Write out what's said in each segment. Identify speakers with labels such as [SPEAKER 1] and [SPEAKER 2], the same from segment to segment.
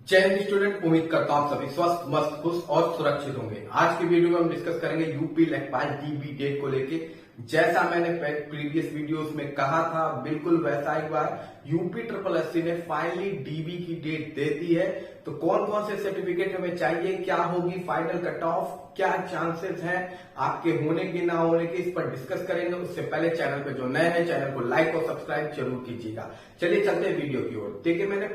[SPEAKER 1] जय हिंद स्टूडेंट, उम्मीद करता हूँ सभी स्वस्थ, मस्त, खुश और सुरक्षित होंगे। आज की वीडियो में हम डिस्कस करेंगे यूपी लेखपाल डीबी डेट को लेके। जैसा मैंने प्रीवियस वीडियोस में कहा था, बिल्कुल वैसा ही बार यूपी ट्रिपल एससी ने फाइनली डीबी की डेट दे दी है। तो कौन कौन से सर्टिफिकेट हमें चाहिए, क्या होगी फाइनल कट ऑफ, क्या चांसेस हैं आपके होने के ना होने के, इस पर डिस्कस करेंगे। उससे पहले चैनल पे जो नए हैं चैनल को लाइक और सब्सक्राइब जरूर कीजिएगा। चलिए चलते हैं वीडियो की ओर। देखिए, मैंने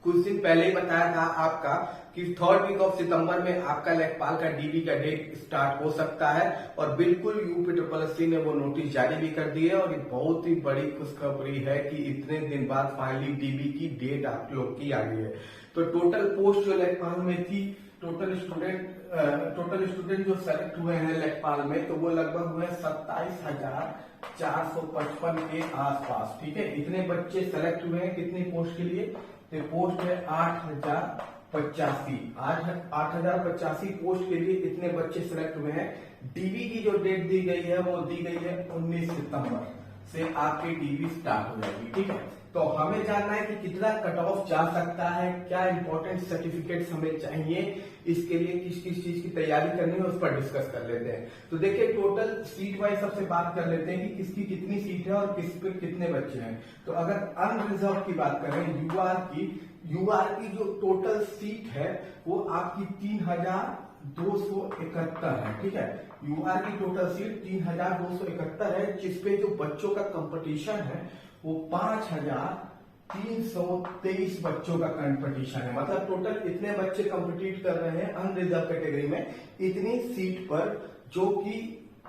[SPEAKER 1] कुछ दिन पहले ही बताया था आपका कि 3rd वीक ऑफ सितंबर में आपका लेखपाल का डीबी का डेट स्टार्ट हो सकता है और बिल्कुल यूपी ट्रिपल एससी ने वो नोटिस जारी भी कर दी है। और ये बहुत ही बड़ी खुशखबरी है कि इतने दिन बाद फाइनली डीबी की डेट आप लोग की आ गई है। तो टोटल पोस्ट जो लेखपाल में थी, टोटल स्टूडेंट जो सेलेक्ट हुए हैं लेखपाल में, तो वो लगभग हुए 27,455 के आसपास। ठीक है, इतने बच्चे सेलेक्ट हुए हैं कितनी पोस्ट के लिए? तो पोस्ट है 8,085। 8,085 पोस्ट के लिए इतने बच्चे सिलेक्ट हुए हैं। डीबी की जो डेट दी गई है वो दी गई है 19 सितंबर से आपकी डीबी स्टार्ट हो जाएगी। ठीक है, तो हमें जानना है कि कितना कट ऑफ जा सकता है, क्या इंपॉर्टेंट सर्टिफिकेट्स हमें चाहिए, इसके लिए किस किस चीज की तैयारी करनी है उस पर डिस्कस कर लेते हैं। तो देखिए, टोटल सीट वाइज सबसे बात कर लेते हैं कि किसकी कितनी सीट है और किस पे कितने बच्चे हैं। तो अगर अनरिजर्व की बात करें, यूआर की जो टोटल सीट है वो आपकी 3,271 है। ठीक है, यूआर की टोटल सीट 3,271 है, जिसपे जो बच्चों का कंपटीशन है वो 5,323 बच्चों का कंपटीशन है। मतलब टोटल इतने बच्चे कंपीट कर रहे हैं अनरिजर्व कैटेगरी में इतनी सीट पर, जो कि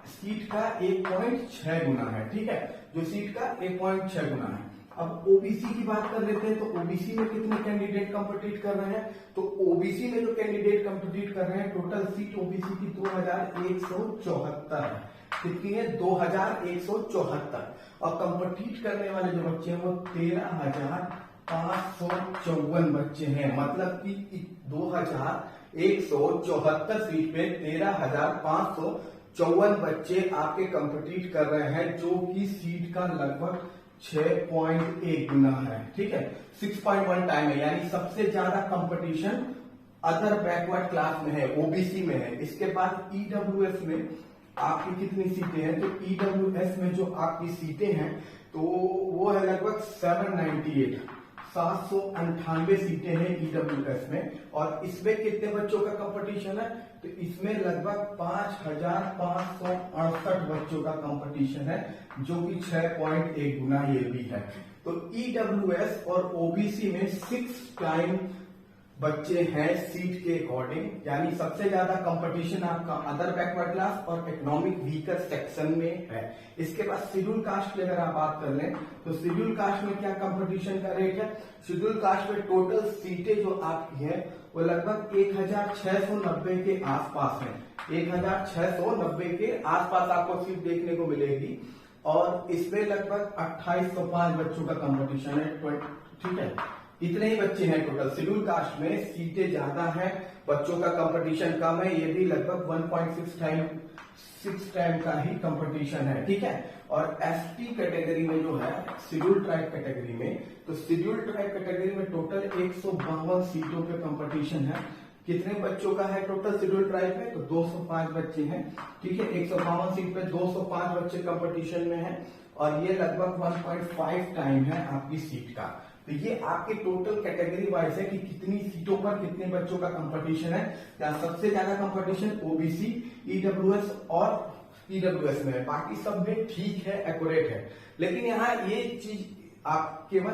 [SPEAKER 1] सीट का 1.6 गुना है। ठीक है, जो सीट का 1.6 गुना है। अब ओबीसी की बात कर लेते हैं, तो ओबीसी में कितने कैंडिडेट कंपीट कर रहे हैं? तो ओबीसी में जो कैंडिडेट कंपीट कर रहे हैं, टोटल सीट ओबीसी की 2,174 है। कितनी है? 2,174। और कंपीट करने वाले जो बच्चे हैं वो 13,554 बच्चे हैं। मतलब कि 2,174 सीट पे 13,554 बच्चे आपके कंपीट कर रहे हैं, जो कि सीट का लगभग 6.1 गुना है। ठीक है, 6.1 टाइम है। यानी सबसे ज्यादा कंपटीशन अदर बैकवर्ड क्लास में है, ओबीसी में है। इसके बाद ईडब्ल्यूएस में आपकी कितनी सीटें हैं? तो ईडब्ल्यूएस में जो आपकी सीटें हैं तो वो है लगभग 798 सीटें हैं ईडब्ल्यूएस में। और इसमें कितने बच्चों का कंपटीशन है? तो इसमें लगभग 5,568 बच्चों का कंपटीशन है, जो कि 6.1 गुना ये भी है। तो ईडब्ल्यूएस और ओबीसी में 6 टाइम बच्चे हैं सीट के अकॉर्डिंग। यानी सबसे ज्यादा कंपटीशन आपका अदर बैकवर्ड क्लास और इकोनॉमिक वीकर सेक्शन में है। इसके बाद शेड्यूल कास्ट की अगर आप बात कर लें, तो शेड्यूल कास्ट में क्या कंपटीशन का रेट है? शेड्यूल कास्ट में टोटल सीटें जो आपकी है वो लगभग 1,690 के आसपास है। 1,690 के आसपास आपको सीट देखने को मिलेगी। और इसमें लगभग 2,805 बच्चों का कंपटीशन है। ठीक है, इतने ही बच्चे हैं टोटल। शेड्यूल कास्ट में सीटें ज्यादा हैं, बच्चों का कंपटीशन कम है। ये भी लगभग 1.6 टाइम का ही कंपटीशन है। ठीक है, और एसटी कैटेगरी में जो है, शेड्यूल ट्राइब कैटेगरी में, तो शेड्यूल ट्राइब कैटेगरी में टोटल 152 सीटों पे कंपटीशन है। कितने बच्चों का है टोटल शेड्यूल ट्राइब में? तो 205 बच्चे हैं। ठीक है, 152 सीट पे 205 बच्चे कंपटीशन में हैं। और ये लगभग 1.5 टाइम है आपकी सीट का। तो ये आपके टोटल कैटेगरी वाइज है कि कितनी सीटों पर कितने बच्चों का कंपटीशन है। यहाँ सबसे ज्यादा कंपटीशन ओबीसी, ईडब्ल्यूएस और ईडब्ल्यूएस में है। बाकी सब में ठीक है, एक्यूरेट है। लेकिन यहाँ ये चीज आप केवल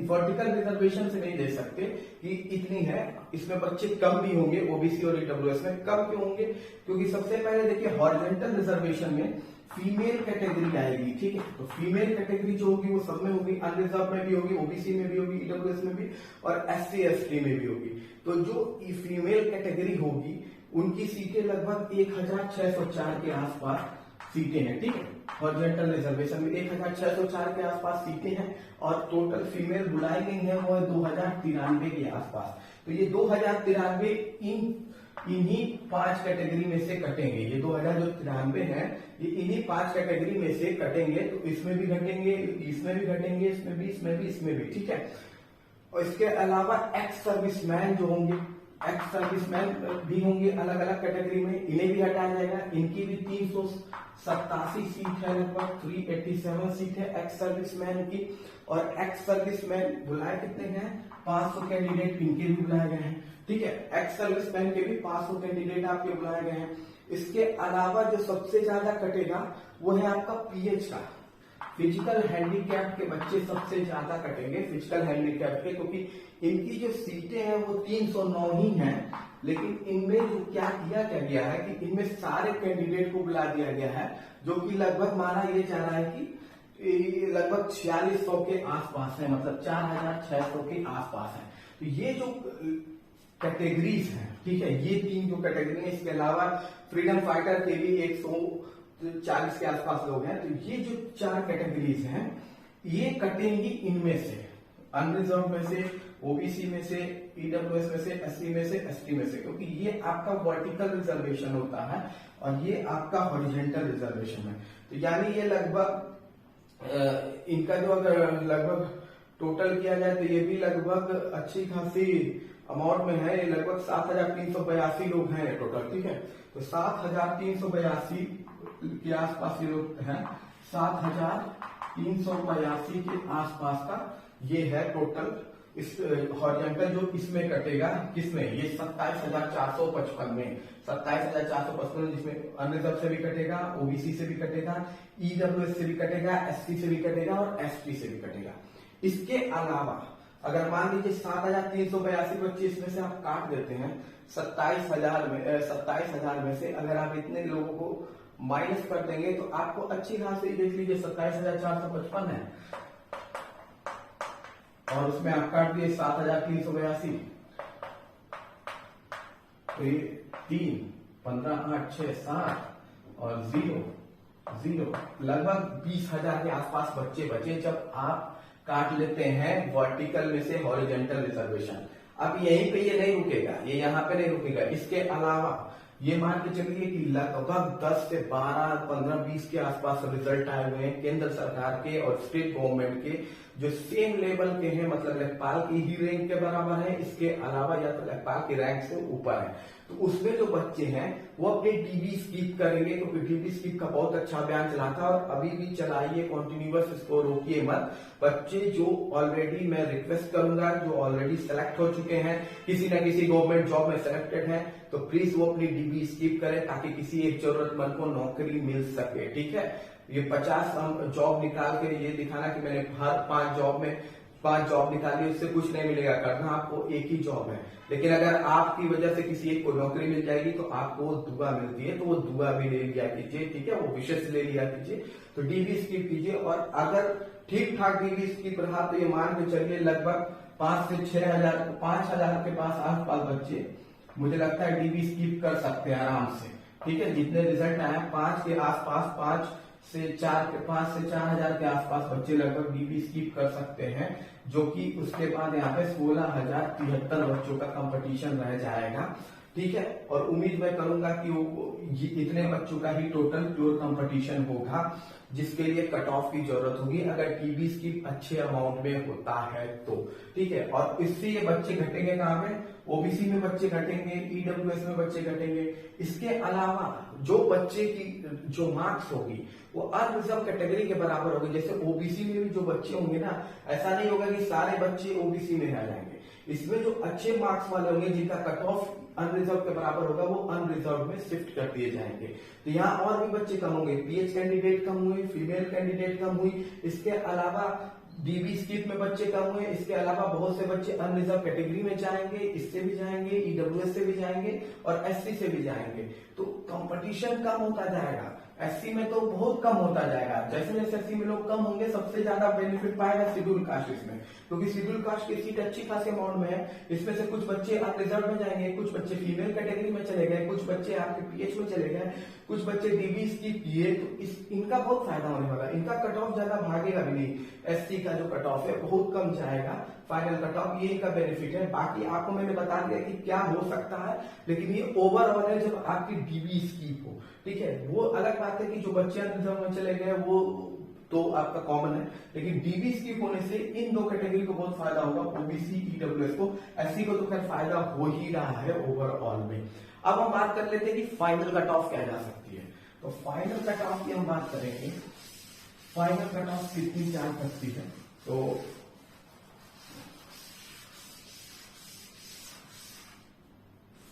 [SPEAKER 1] वर्टिकल रिजर्वेशन से नहीं दे सकते कि इतनी है। इसमें बच्चे कम भी होंगे, ओबीसी और ईडब्ल्यूएस में कम क्यों होंगे? क्योंकि सबसे पहले देखिए, हॉरिजॉन्टल रिजर्वेशन में फीमेल कैटेगरी आएगी। ठीक है, तो फीमेल कैटेगरी जो होगी वो सब में होगी, अनरिजर्व में भी होगी, ओबीसी में भी होगी, ईडब्ल्यूएस में भी और एससी एसटी में भी होगी। तो जो फीमेल कैटेगरी होगी उनकी सीटें लगभग 1,604 के आसपास सीटें हैं। ठीक है, हॉरिजॉन्टल रिजर्वेशन में 1,604 के आसपास सीटें हैं। और टोटल फीमेल बुलाई गई है वो है 2,093 के आसपास। तो ये 2,093 इन्हीं 5 कैटेगरी में से कटेंगे। ये 2,093 हैं, ये इन्हीं 5 कैटेगरी में से कटेंगे। तो इसमें भी घटेंगे, इसमें भी घटेंगे, इसमें भी, इसमें भी, इसमें भी। ठीक है, और इसके अलावा एक्स सर्विसमैन जो होंगे, एक्स सर्विसमैन भी होंगे अलग अलग कैटेगरी में, इन्हें भी हटाया जाएगा। इनकी भी 387 सीट है, लगभग 387 सीट है एक्स सर्विसमैन की। और एक्स सर्विसमैन बुलाए कितने हैं, 500 कैंडिडेट इनके भी बुलाए गए हैं। ठीक है, एक्स सर्विसमैन के भी 500 कैंडिडेट आपके बुलाए गए हैं। इसके अलावा जो सबसे ज्यादा कटेगा वो है आपका पीएच का, फिजिकल हैंडीकैप के बच्चे सबसे ज्यादा कटेंगे फिजिकल हैंडीकैप के, क्योंकि इनकी जो सीटें हैं वो 309 ही हैं। लेकिन इनमें जो क्या किया गया है कि इनमें सारे कैंडिडेट को बुला दिया गया है, जो कि लगभग माना ये जा रहा है कि लगभग 4600 के आसपास है, मतलब 4600 के आसपास है। तो ये जो कैटेगरीज हैं, ठीक है, ये 3 जो कैटेगरी है, इसके अलावा फ्रीडम फाइटर के भी 140 के आसपास लोग हैं। तो ये जो 4 कैटेगरीज हैं ये कटेंगी इनमें से, अनरिजर्व में से, ओबीसी में से, ईडब्ल्यूएस में से, एससी में से, एसटी में से, क्योंकि ये आपका वर्टिकल रिजर्वेशन होता है और ये आपका हॉरिजॉन्टल रिजर्वेशन है। तो यानी ये लगभग इनका जो अगर लगभग टोटल किया जाए तो ये भी लगभग अच्छी खासी अमाउंट में है, ये लगभग 7382 लोग हैं टोटल। ठीक है, तो 7382 के आसपास ये लोग हैं, 7382 के आसपास का ये है टोटल इस हॉरिजॉन्टल जो इसमें कटेगा, किसमें, ये 27,455 में, 27,455 जिसमें अनरिजर्व से भी कटेगा, ओबीसी से भी कटेगा, ईडब्ल्यूएस से भी कटेगा, एसटी से भी कटेगा और एसटी से भी कटेगा। इसके अलावा अगर मान लीजिए 7382 बच्चे इसमें से आप काट देते हैं, 27,000 में से अगर आप इतने लोगों को माइनस कर देंगे तो आपको अच्छी खासी, देख लीजिए 27,455 है और उसमें आप काट दिए 7,382, तो ये 3, 15, 8, 6, 7 और 0, लगभग 20,000 के आसपास बच्चे बचे जब आप काट लेते हैं वर्टिकल में से हॉरिजॉन्टल रिजर्वेशन। अब यहीं पे ये नहीं रुकेगा, ये यहाँ पे नहीं रुकेगा। इसके अलावा ये मान के चलिए कि लगभग 10 से 12, 15, 20 के आसपास रिजल्ट आए हुए हैं केंद्र सरकार के और स्टेट गवर्नमेंट के, जो सेम लेवल के हैं, मतलब लेखपाल की ही रैंक के बराबर है, इसके अलावा या तो लेखपाल की रैंक से ऊपर है। तो उसमें जो बच्चे हैं वो अपने डीबी स्किप करेंगे, क्योंकि डीबी स्किप का बहुत अच्छा अभियान चला था और अभी भी चलाइए कंटिन्यूअस, इसको रोकिए मत। बच्चे जो ऑलरेडी, मैं रिक्वेस्ट करूंगा, जो ऑलरेडी सेलेक्ट हो चुके हैं, किसी न किसी गवर्नमेंट जॉब में सेलेक्टेड है, तो प्लीज वो अपनी डीबी स्किप करें ताकि किसी एक जरूरतमंद को नौकरी मिल सके। ठीक है, ये 50 जॉब निकाल के ये दिखाना कि मैंने हर 5 जॉब में 5 जॉब निकाली, उससे कुछ नहीं मिलेगा, करना आपको एक ही जॉब है। लेकिन अगर आपकी वजह से किसी एक को नौकरी मिल जाएगी तो आपको दुआ मिलती है, तो वो दुआ भी ले लिया कीजिए। ठीक है, वो विशेष ले लिया कीजिए, तो डीबी स्किप कीजिए। और अगर ठीक ठाक डीबी स्किप रहा तो ये मान के चलिए लगभग 5 से 6,000, 5,000 के पास आसपास बच्चे मुझे लगता है डीबी स्किप कर सकते हैं आराम से। ठीक है, जितने रिजल्ट आए 5 के आसपास, 5 से 4,000 के आसपास बच्चे लगभग डीबी स्किप कर सकते हैं, जो कि उसके बाद यहाँ पे 16,073 बच्चों का कंपटीशन रह जाएगा। ठीक है, और उम्मीद मैं करूंगा कि इतने बच्चों का ही टोटल प्योर कंपटीशन होगा, जिसके लिए कट ऑफ की जरूरत होगी अगर डीबी स्किप अच्छे अमाउंट में होता है तो। ठीक है, और इससे ये बच्चे घटेंगे कहाँ पे, ओबीसी में बच्चे घटेंगे, ईडब्ल्यूएस में बच्चे घटेंगे। इसके अलावा जो बच्चे की जो मार्क्स होगी वो अनरिजर्व कैटेगरी के बराबर होगी। जैसे ओबीसी में भी जो बच्चे होंगे ना, ऐसा नहीं होगा कि सारे बच्चे ओबीसी में रह जाएंगे। इसमें जो अच्छे मार्क्स वाले होंगे, जिनका कट ऑफ अनरिजर्व के बराबर होगा, वो अनरिजर्व में शिफ्ट कर दिए जाएंगे। तो यहाँ और भी बच्चे कम होंगे, पीएच कैंडिडेट कम हुए, फीमेल कैंडिडेट कम हुई, इसके अलावा डीबी स्किप में बच्चे कम हुए, इसके अलावा बहुत से बच्चे अनरिजर्व कैटेगरी में जाएंगे, इससे भी जाएंगे, ईडब्ल्यूएस से भी जाएंगे और एससी से भी जाएंगे। तो कंपटीशन कम होता जाएगा। एससी में तो बहुत कम होता जाएगा, जैसे जैसे एससी में लोग कम होंगे सबसे ज्यादा बेनिफिट पाएगा शेड्यूल कास्ट इसमें, क्योंकि शेड्यूल कास्ट की सीट अच्छी खासी अमाउंट में है। इसमें से कुछ बच्चे अनरिजर्व में जाएंगे, कुछ बच्चे फीमेल कैटेगरी में चले गए, कुछ बच्चे आपके पीएच में चले गए, कुछ बच्चे डीबी स्किप किए, तो इनका बहुत फायदा होने वाला। इनका कट ऑफ ज्यादा भागेगा भी नहीं, एससी का जो कट ऑफ है बहुत कम जाएगा, फाइनल कट ऑफ, ये इनका बेनिफिट है। बाकी आपको मैंने बता दिया कि क्या हो सकता है, लेकिन ये ओवरऑल है जब आपकी डीबी स्किप हो। ठीक है, वो अलग बात है कि जो बच्चे अनरिजर्व में चले गए वो तो आपका कॉमन है, लेकिन डीबी स्किप होने से इन दो कैटेगरी को बहुत फायदा होगा, ओबीसी ईडब्ल्यूएस को। एससी को तो खैर फायदा हो ही रहा है ओवरऑल में। अब हम बात कर लेते हैं कि फाइनल कट ऑफ क्या जा सकती है। तो फाइनल कट ऑफ की हम बात करेंगे, फाइनल कट ऑफ कितनी जा सकती है। तो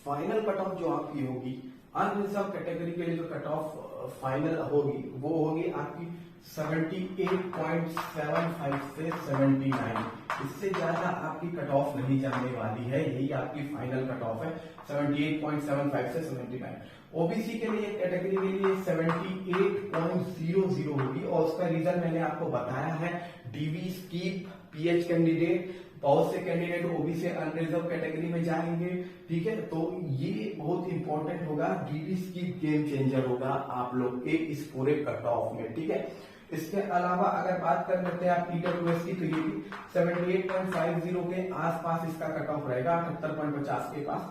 [SPEAKER 1] फाइनल कट ऑफ जो आपकी होगी अनरिजर्व कैटेगरी के लिए, जो कट ऑफ फाइनल होगी वो होगी आपकी 78.75 से 79। इससे ज्यादा आपकी कट ऑफ नहीं जाने वाली है, यही आपकी फाइनल कट ऑफ है 78.75 से 79। ओबीसी के लिए कैटेगरी के लिए 78.00 होगी, और उसका रीजन मैंने आपको बताया है, डीवी स्कीप पीएच कैंडिडेट, बहुत से कैंडिडेट ओबीसी अनरिजर्व कैटेगरी में जाएंगे, ठीक है। तो ये बहुत इंपॉर्टेंट होगा, डीवी स्कीप गेम चेंजर होगा आप लोग के इस पूरे कट ऑफ में, ठीक है। इसके अलावा अगर बात कर लेते हैं आप ईडब्ल्यूएस की, तो ये भी 78.50 के आसपास इसका कट ऑफ रहेगा, 78.50 के पास।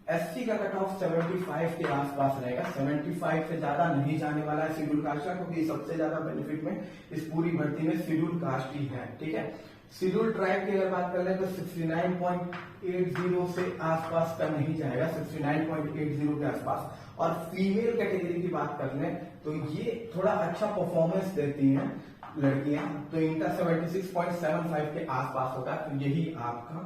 [SPEAKER 1] एसटी का कट ऑफ 75 के आसपास रहेगा, 75 से ज्यादा नहीं जाने वाला है शेड्यूल कास्ट का, क्योंकि सबसे ज्यादा बेनिफिट में इस पूरी भर्ती में शेड्यूल कास्ट ही है, ठीक है। शेड्यूल ट्राइब की अगर बात कर ले तो 69.80 से आसपास का नहीं जाएगा, 69.80 के आसपास। और फीमेल कैटेगरी की बात कर लें तो ये थोड़ा अच्छा परफॉर्मेंस देती हैं लड़कियां, तो इनका 76.75 के आसपास होगा। तो यही आपका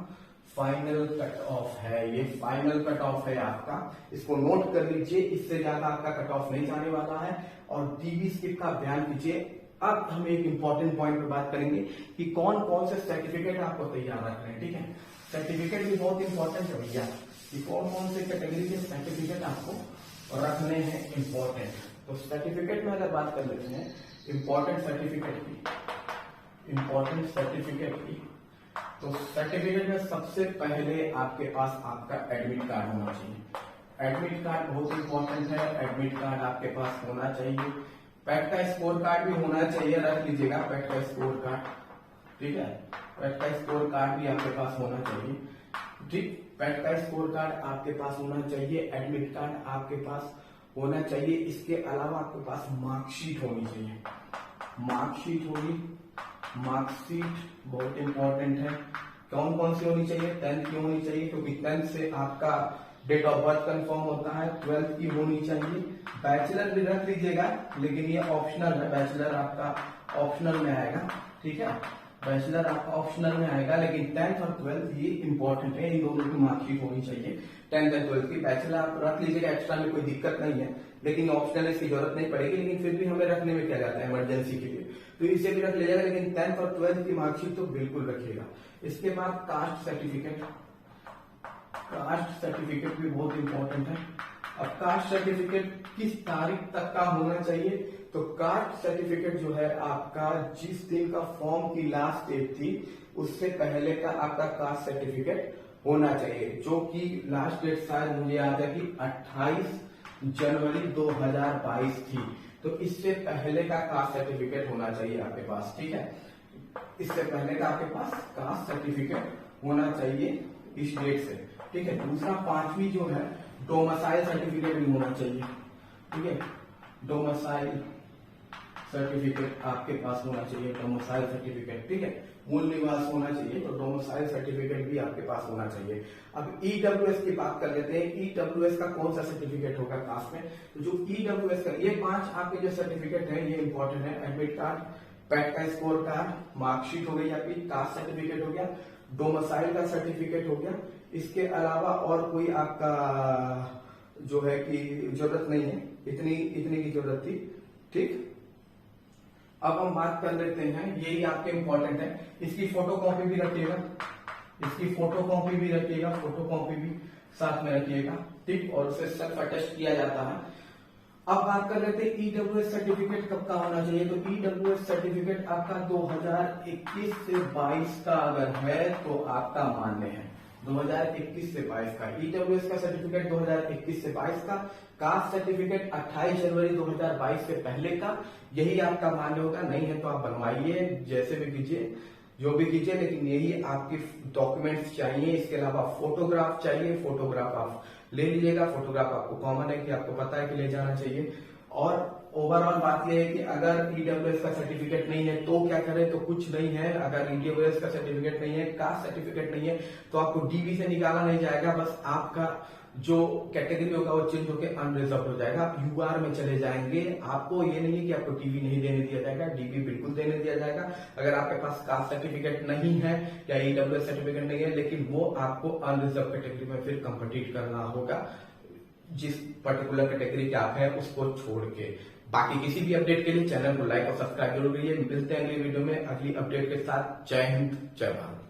[SPEAKER 1] फाइनल कट ऑफ है, ये फाइनल कट ऑफ है आपका, इसको नोट कर लीजिए, इससे ज्यादा आपका कट ऑफ नहीं जाने वाला है। और डीबी स्किप का ध्यान कीजिए। अब हम एक इंपॉर्टेंट पॉइंट पे बात करेंगे कि कौन कौन से सर्टिफिकेट आपको तैयार रखने हैं, ठीक है। सर्टिफिकेट भी बहुत इंपॉर्टेंट है भैया, कि कौन कौन से कैटेगरी के सर्टिफिकेट आपको रखने हैं इंपॉर्टेंट। तो सर्टिफिकेट में अगर बात कर लेते हैं इंपॉर्टेंट सर्टिफिकेट की, तो सर्टिफिकेट में सबसे पहले आपके पास आपका एडमिट कार्ड होना चाहिए। एडमिट कार्ड बहुत इंपॉर्टेंट है, एडमिट कार्ड आपके पास होना चाहिए। पैट का स्कोर कार्ड भी होना चाहिए, रख लीजिएगा पैट का स्कोर कार्ड, ठीक है। पैट का स्कोर कार्ड भी आपके पास होना चाहिए, ठीक। पैट का स्कोर कार्ड आपके पास होना चाहिए, एडमिट कार्ड आपके पास होना चाहिए। इसके अलावा आपके पास मार्कशीट होनी चाहिए, मार्कशीट होगी, मार्कशीट बहुत इंपॉर्टेंट है। कौन कौन सी होनी चाहिए, 10th की होनी चाहिए, क्योंकि 10th से आपका डेट ऑफ बर्थ कंफर्म होता है। 12th की होनी चाहिए। बैचलर भी रख लीजिएगा, लेकिन ये ऑप्शनल है, बैचलर आपका ऑप्शनल में आएगा, ठीक है। बैचलर आपका ऑप्शनल में आएगा, लेकिन 10th और 12th ये इंपॉर्टेंट है, इन दोनों की मार्कशीट होनी चाहिए। 10th और 12th की, बैचलर आप रख लीजिएगा, एक्स्ट्रा में कोई दिक्कत नहीं है, लेकिन ऑप्शनल इसकी जरूरत नहीं पड़ेगी, लेकिन फिर भी हमें रखने में क्या जाता है इमरजेंसी के लिए, तो इसे भी रख लीजिएगा, लेकिन 10th और 12th की मार्कशीट तो बिल्कुल रखिएगा। इसके बाद कास्ट सर्टिफिकेट, कास्ट सर्टिफिकेट भी बहुत इंपॉर्टेंट है। अब कास्ट सर्टिफिकेट किस तारीख तक का होना चाहिए, तो कास्ट सर्टिफिकेट जो है आपका जिस दिन का फॉर्म की लास्ट डेट थी उससे पहले का आपका कास्ट सर्टिफिकेट होना चाहिए, जो कि लास्ट डेट शायद मुझे याद है कि 28 जनवरी 2022 थी। तो इससे पहले का कास्ट सर्टिफिकेट होना चाहिए आपके पास, ठीक है। इससे पहले का आपके पास कास्ट सर्टिफिकेट होना चाहिए इस डेट से, ठीक है। दूसरा 5वीं जो है डोमिसाइल सर्टिफिकेट भी होना चाहिए, ठीक है। डोमिसाइल सर्टिफिकेट आपके पास होना चाहिए, डोमिसाइल सर्टिफिकेट, ठीक है। मूल निवास होना चाहिए, तो डोमिसाइल सर्टिफिकेट भी आपके पास होना चाहिए। अब ईडब्ल्यूएस की बात कर लेते हैं, ईडब्ल्यूएस का कौन सा सर्टिफिकेट होगा कास्ट में, तो जो ईडब्ल्यूएस का ये 5 आपके जो सर्टिफिकेट है ये इंपॉर्टेंट है। एडमिट कार्ड, पैट का स्कोर कार्ड, मार्कशीट हो गई आपकी, कास्ट सर्टिफिकेट हो गया, डोमिसाइल का सर्टिफिकेट हो गया। इसके अलावा और कोई आपका जो है कि जरूरत नहीं है, इतनी की जरूरत थी, ठीक। अब हम बात कर लेते हैं, यही आपके इंपॉर्टेंट है, इसकी फोटो कॉपी भी रखिएगा, इसकी फोटो कॉपी भी रखिएगा, फोटो कॉपी भी साथ में रखिएगा, ठीक। और उसे सेल्फ अटेस्ट किया जाता है। अब बात कर लेते हैं ईडब्ल्यूएस सर्टिफिकेट कब का होना चाहिए, तो ईडब्ल्यूएस सर्टिफिकेट आपका 2021 से 22 का अगर है तो आपका मान्य है, 2021 से 22 का ईडब्ल्यूएस का सर्टिफिकेट 2021 से 22 का। कास्ट सर्टिफिकेट 28 जनवरी 2022 से पहले का, यही आपका मान्य होगा। नहीं है तो आप बनवाइए, जैसे भी कीजिए, जो भी कीजिए, लेकिन यही आपकी डॉक्यूमेंट्स चाहिए। इसके अलावा फोटोग्राफ चाहिए, फोटोग्राफ आप ले लीजिएगा, फोटोग्राफ आपको कॉमन है कि आपको पता है कि ले जाना चाहिए। और ओवरऑल बात यह है कि अगर ईडब्ल्यूएस का सर्टिफिकेट नहीं है तो क्या करें, तो कुछ नहीं है। अगर ईडब्ल्यूएस का सर्टिफिकेट नहीं है, कास्ट सर्टिफिकेट नहीं है, तो आपको डीबी से निकाला नहीं जाएगा, बस आपका जो कैटेगरी होगा वो चेंज होकर अनरिजर्व हो जाएगा, आप यूआर में चले जाएंगे। आपको ये नहीं है कि आपको डीबी नहीं देने दिया जाएगा, डीबी बिल्कुल देने दिया जाएगा। अगर आपके पास कास्ट सर्टिफिकेट नहीं है या ईडब्ल्यूएस सर्टिफिकेट नहीं है, लेकिन वो आपको अनरिजर्व कैटेगरी में फिर कंपीट करना होगा, जिस पर्टिकुलर कैटेगरी के आप है उसको छोड़ के। बाकी किसी भी अपडेट के लिए चैनल को लाइक और सब्सक्राइब जरूर करिए। मिलते हैं अगली वीडियो में अगली अपडेट के साथ। जय हिंद, जय भारत।